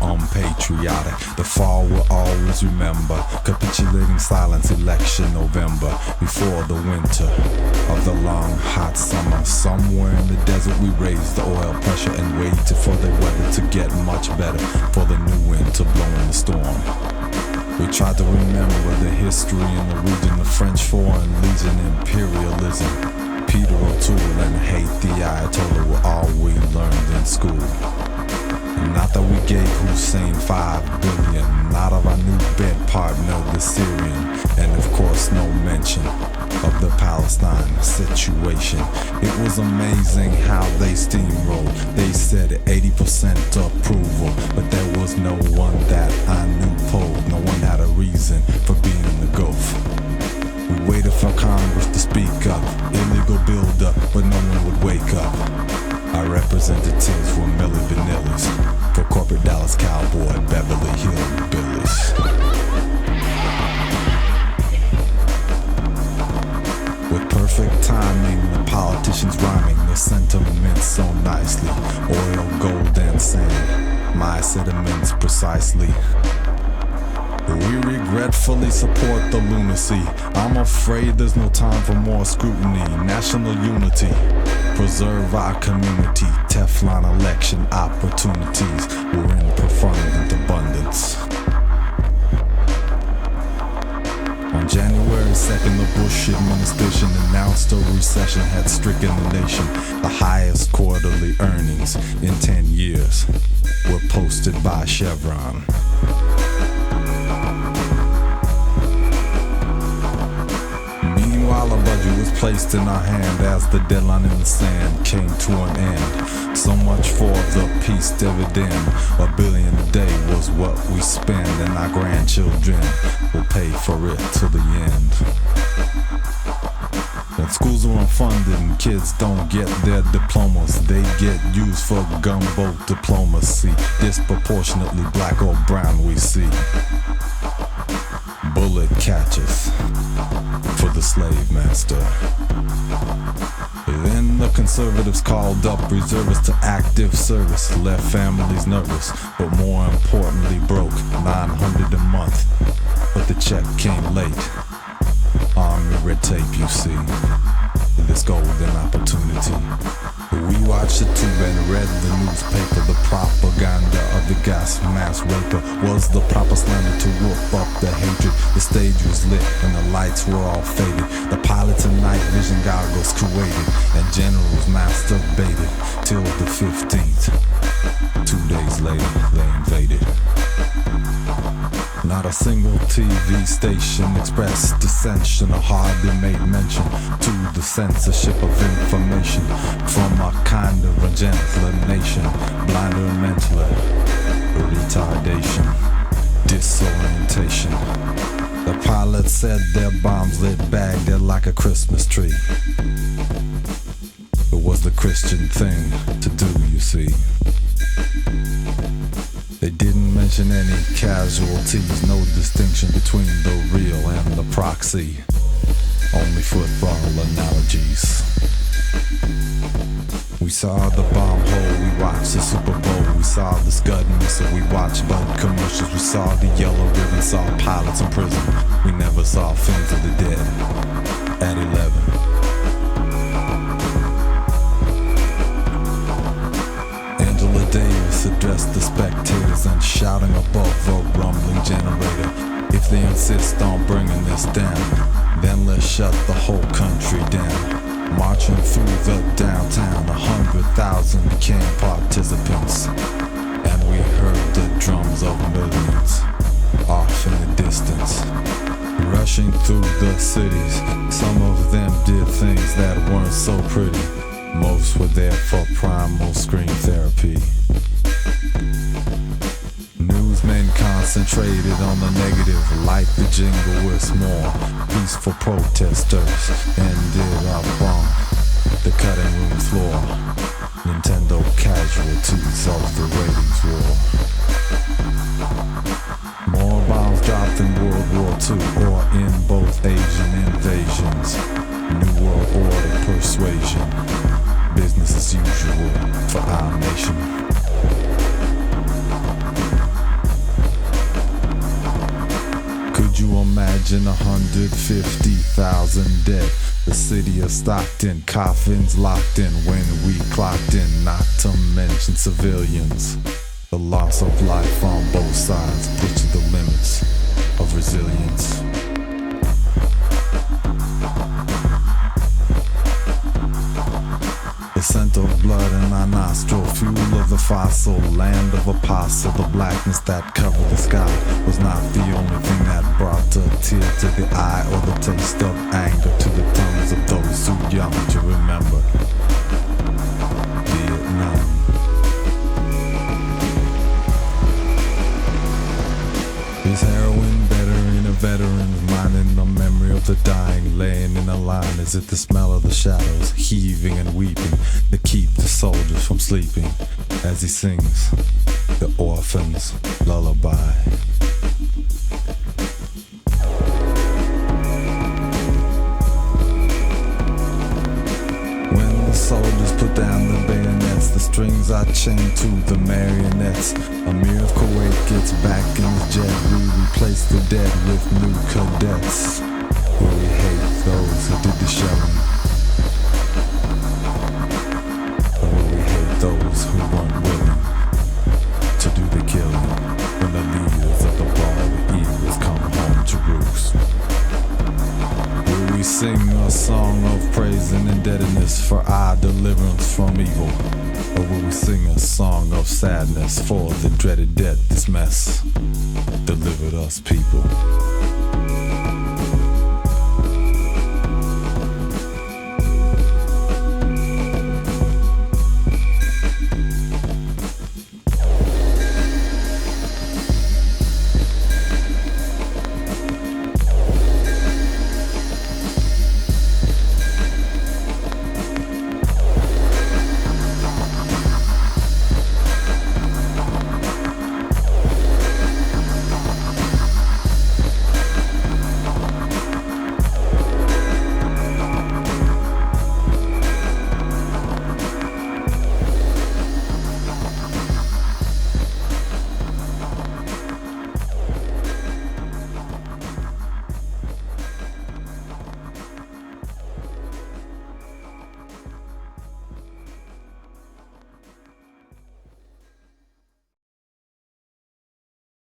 unpatriotic. The fall will always remember. Capitulating silence, election November. Before the winter of the long hot summer. Somewhere in the desert we raised the oil pressure and waited for the weather to get much better. For the new wind to blow in the storm. We tried to remember the history in the region, the French Foreign Legion, imperialism. Peter O'Toole and hate the Ayatollah were all we learned in school. And not that we gave Hussein 5 billion, not of our new bed partner, the Syrian, and of course no mention of the Palestine situation. It was amazing how they steamrolled. They said 80% approval, but there was no one that I knew pulled. No one had a reason for being in the Gulf. We waited for Congress to speak up, illegal build-up, but no one would wake up. Our representatives were Milli Vanillis, for corporate Dallas cowboy Beverly Hillbillies. With perfect timing, the politicians rhyming the sentiments so nicely. Oil, gold, and sand, my sentiments precisely. We regretfully support the lunacy. I'm afraid there's no time for more scrutiny. National unity, preserve our community. Teflon election opportunities were in profound abundance. On January 2nd, the Bush administration announced a recession had stricken the nation. The highest quarterly earnings in 10 years were posted by Chevron. Meanwhile, a budget was placed in our hand as the deadline in the sand came to an end. So much for the peace dividend. $1 billion a day was what we spend, and our grandchildren will pay for it till the end. When schools are unfunded and kids don't get their diplomas, they get used for gumbo diplomacy. Disproportionately black or brown we see. Bullet catchers for the slave master. Then the conservatives called up reservists to active service, left families nervous, but more importantly broke. $900 a month, but the check came late. Army red tape, you see, this golden opportunity. We watched the tube and read the newspaper. The propaganda of the gas mask raper was the proper slander to whoop up the hatred. The stage was lit and the lights were all faded. The pilots and night vision goggles created, and generals masturbated till the 15th. 2 days later, they invaded. Not a single TV station expressed dissension or hardly made mention to the censorship of information from a kind of a gentler nation, blinder and mentally, retardation, disorientation. The pilot said their bombs lit bagged it like a Christmas tree. It was the Christian thing to do, you see. They didn't mention any casualties, no distinction between the real and the proxy. Only football analogies. We saw the bomb hole, we watched the Super Bowl. We saw the Scud missile, we watched Bud commercials. We saw the yellow ribbon, saw pilots in prison. We never saw Fins of the Dead at 11. Davis addressed the spectators and shouting above a rumbling generator. If they insist on bringing this down, then let's shut the whole country down. Marching through the downtown, 100,000 became participants, and we heard the drums of millions off in the distance. Rushing through the cities, some of them did things that weren't so pretty. Most were there for primal scream therapy. Newsmen concentrated on the negative, like the jingle with more peaceful protesters ended up on the cutting room floor. Nintendo casualties of the ratings war. More bombs dropped in World War II or in both Asian invasions. New World Order persuasion. Business as usual for our nation. Imagine 150,000 dead. The city of Stockton, coffins locked in when we clocked in. Not to mention civilians. The loss of life on both sides pushes the limits of resilience. The scent of blood in our nostril, fuel of the fossil, land of apostle. The blackness that covered the sky was not the only thing that brought a tear to the eye or the taste of anger to the tongues of those too young to remember Vietnam. Is heroin better in a veteran's mind, in the memory of the dying laying in a line? Is it the smell of the shadows heaving and weeping that keep the soldiers from sleeping as he sings the orphan's lullaby? When the soldiers put down the bayonets, the strings are chained to the marionettes. Amir of Kuwait gets back in the jet. We replace the dead with new cadets. Where we hate those who did the shelling, or where we hate those who weren't willing to do the killing. When the leaders of the bald eagles come home to roost. Will we sing a song of praise and indebtedness for our deliverance from evil? Or will we sing a song of sadness for the dreaded death this mess delivered us people?